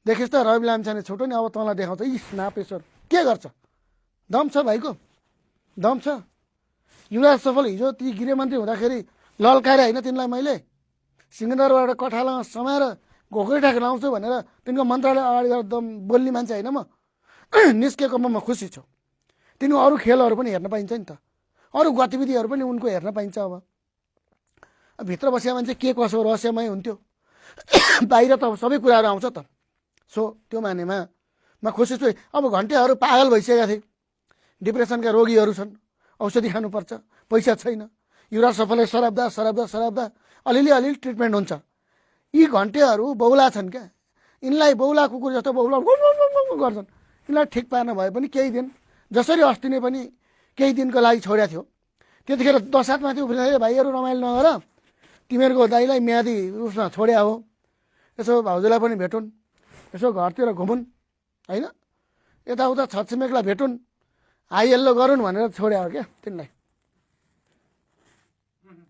देखिस् त रवि लामिछाने छोटो नि अब तँलाई देखाउँछ इस नापेश्वर के गर्छ दम छ भाइको दम छ युवराज सफल हिजो ती गृहमन्त्री हुँदाखेरि ललकाएर होइन तिनलाई मैले सिंहदरबारबाट कठालामा समाएर घोक्रै ठाकेर लाउँछु भनेर तिनको मन्त्रालय अगाडि गएर दम बोल्ने मान्छे होइन म निस्केकोमा म खुसी छु तिनको अरू खेलहरू पनि हेर्न पाइन्छ नि त अरू गतिविधिहरू पनि उनको हेर्न पाइन्छ अब भित्र बसेका मान्छे के कसो रहस्यमय हुन्थ्यो बाहिर त सबै कुराहरू आउँछ त सो त्यो मानेमा म खुसी छु अब घन्टेहरू पागल भइसकेका थिए डिप्रेसनका रोगीहरू छन् औषधि खानुपर्छ पैसा छैन युवराज सफलले सराब्दा अलिअलि ट्रिटमेन्ट हुन्छ यी घन्टेहरू बौला छन् क्या यिनलाई बौला कुकुर जस्तो बौला गर्छन् यिनलाई ठिक पार्न भए पनि केही दिन जसरी अस्ति नै पनि केही दिनको लागि छोडेको थियो त्यतिखेर 10-7 माथि उफ्रिँदा भाइहरू रमाइलो नगर तिमीहरूको दाइलाई म्यादी उसमा छोड्या हो यसो भाउजूलाई पनि भेटुन् यसो घरतिर घुमुन् होइन यताउता छरछिमेकलाई भेटुन् हाई हेल्लो गरून् भनेर छोड्या हो क्या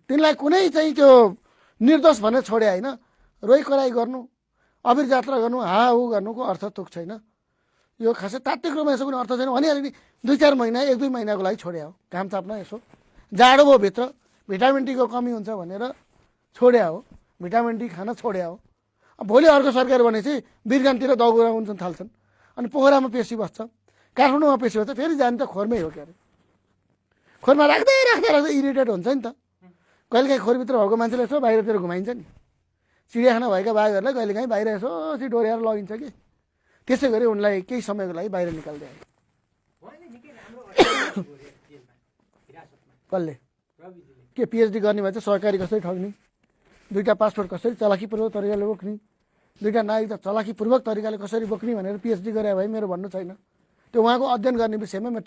तिनलाई कुनै चाहिँ त्यो निर्दोष भनेर छोडे होइन रोइ कराई गर्नु अबिर जात्रा गर्नु हाहु गर्नुको अर्थ तुक छैन यो खासै तात्विक रूपमा यसो कुनै अर्थ छैन भनिहाल्यो नि 2-4 महिना 1-2 महिनाको लागि छोड्या हो घाम ताप्न यसो जाडो भयो भित्र भिटामिन डी को कमी हुन्छ भनेर छोड्या हो भिटामिन डी खान छोड्या हो भोलि अर्को सरकार भनेपछि बिरगन्तिर दौरा हुन्छ थाल्छन् अनि पोखरामा पेशी बस्छ काठमाडौँमा पेशी बस्छ फेरि जाने त खोरमै हो क्यारे खोरमा राख्दै इरिटेट हुन्छ नि त कहिलेकाहीँ खोरभित्र भएको मान्छेलाई यसो बाहिरतिर घुमाइन्छ नि चिडियाखाना भएका बाघहरूलाई कहिलेकाहीँ बाहिर यसो डोर्याएर लगिन्छ कि त्यसै गरी उनलाई केही समयको लागि बाहिर निकाल्दै आयो कसले के पिएचडी गर्ने भए चाहिँ सरकारी कसरी ठग्ने 2टा पासपोर्ट कसरी चलाखीपूर्वक तरिकाले बोक्ने 2टा नागरिकता चलाखीपूर्वक तरिकाले कसरी बोक्ने भनेर पिएचडी गरे भए मेरो भन्नु छैन त्यो उहाँको अध्ययन गर्ने विषयमा म